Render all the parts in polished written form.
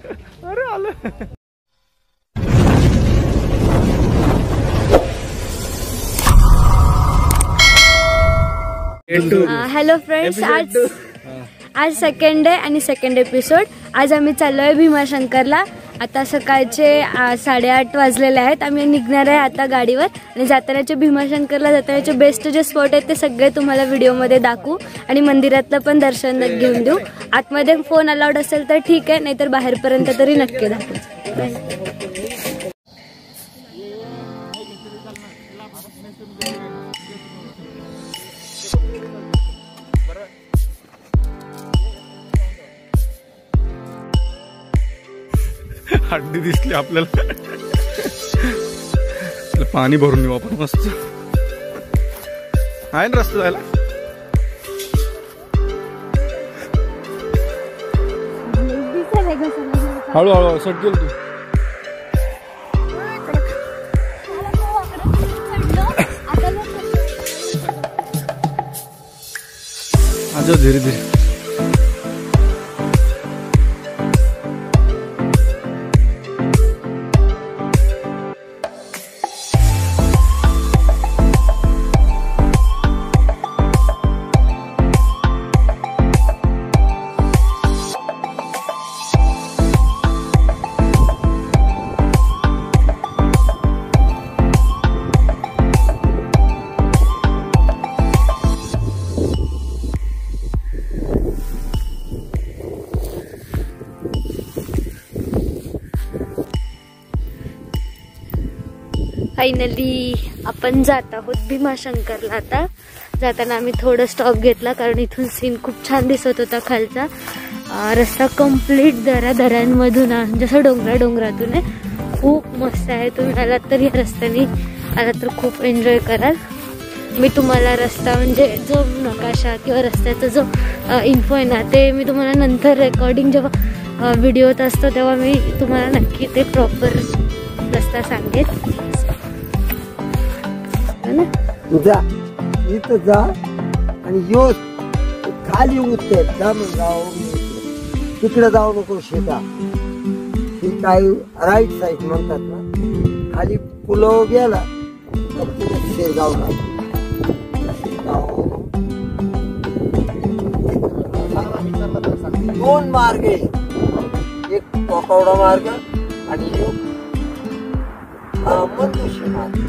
अरे आलं. Hello friends, आज सेकंड डे आणि सेकंड एपिसोड. आज आम्ही चाललोय भीमाशंकरला. आता सकाळचे 8:30 वाजलेले आहेत. आम्ही निघणार आहे आता गाडीवर आणि जातानाचे भीमाशंकरला जातानाचे बेस्ट जे स्पॉट आहेत ते सगळे तुम्हाला व्हिडिओमध्ये दाखवू आणि मंदिरातलं पण दर्शन घेऊन देऊ. आतमध्ये फोन अलाउड असेल तर ठीक आहे, नाहीतर बाहेरपर्यंत तरी नक्की दाखवू. हड्डी दिसली आपल्याला. पाणी भरून येऊ आपण मस्त. आहे ना रस्ता जायला. हळूहळू सट गेल तू. आज धीरे धीरे. फायनली आपण जात आहोत भीमाशंकरला. आता जाताना आम्ही थोडं स्टॉप घेतला कारण इथून सीन खूप छान दिसत होता. खालचा रस्ता कम्प्लीट दऱ्यांमधून जसं डोंगरातून आहे. खूप मस्त आहे. तुम्ही आलात तर या रस्त्याने आलात तर खूप एन्जॉय कराल. मी तुम्हाला रस्ता म्हणजे जो नकाशा किंवा रस्त्याचा जो इन्फो आहे ना ते मी तुम्हाला नंतर रेकॉर्डिंग जेव्हा व्हिडिओत असतो तेव्हा मी तुम्हाला नक्की ते प्रॉपर रस्ता सांगेन. जा इथं जा आणि यो खाली उतर जा. मग जाऊ तिकडे जाऊ नको. शेता ही काही राईट साईड म्हणतात ना. खाली पुलाव गेला शेरगावला. दोन मार्ग आहे. एक कोकवडा मार्ग आणि एक मंदुशी मार्ग.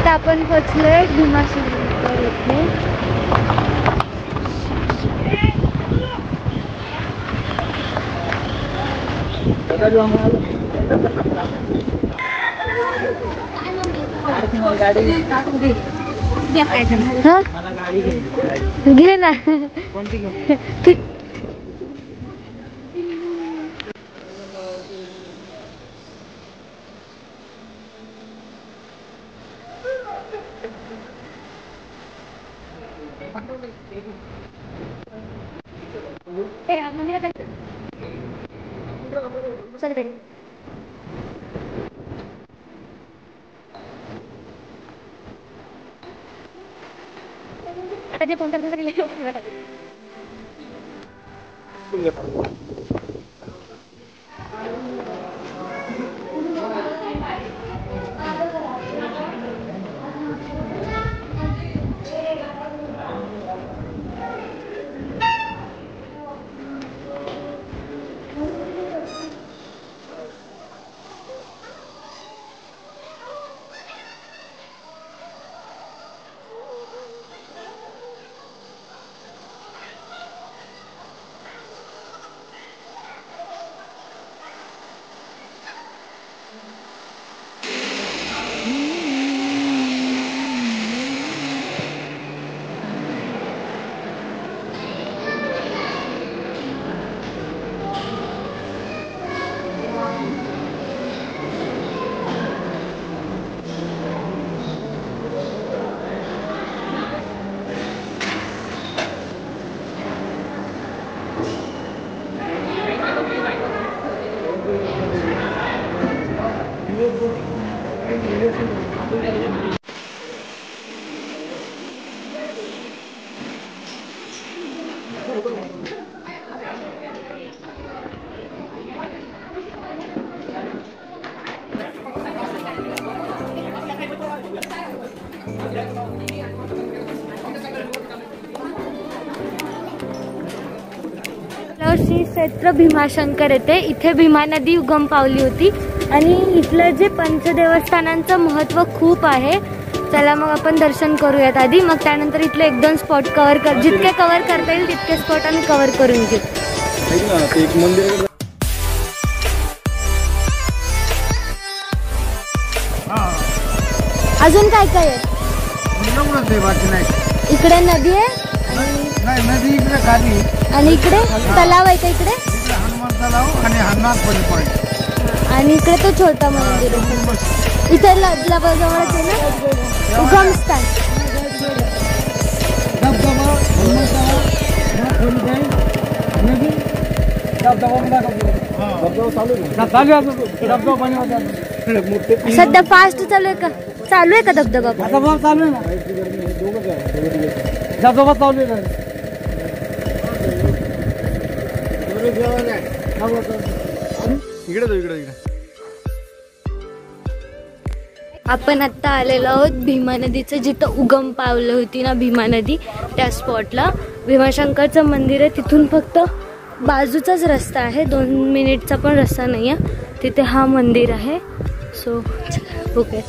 आपण पोचलोय भीमाशंकर इथे. घे ना. श्री क्षेत्र भीमाशंकर येथे. इथे भीमा नदी उगम पावली होती आणि इथलं जे पंचदेवस्थानांचं महत्त्व खूप आहे. चला मग आपण दर्शन करूयात आधी, मग त्यानंतर इथले 1-2 स्पॉट कव्हर कर, जितके कव्हर करता येईल तितके स्पॉट आम्ही कव्हर करून घेऊ. एक मंदिर अजून काय काय आहे? इकडे नदी आहे नदी इकडे खाली आणि इकडे तलाव आहे का इकडे? हनुमान तलाव आणि हनुमान आणि इकडे तो छोटा मंदिर आहे. इथे जवळच आहे ना उगमस्थान. सध्या फास्ट चालू आहे का? चालू आहे का धबधबा? चालू आहे ना धबधबा चालू आहे. इकडे इकडे इकडे. आपण आता आलेलो आहोत भीमा नदीचं जिथं उगम पावलं होती ना भीमा नदी, त्या स्पॉटला. भीमाशंकरचं मंदिर आहे. तिथून फक्त बाजूचाच रस्ता आहे, 2 मिनिटचा पण रस्ता नाही आहे. तिथे हा मंदिर आहे. So okay.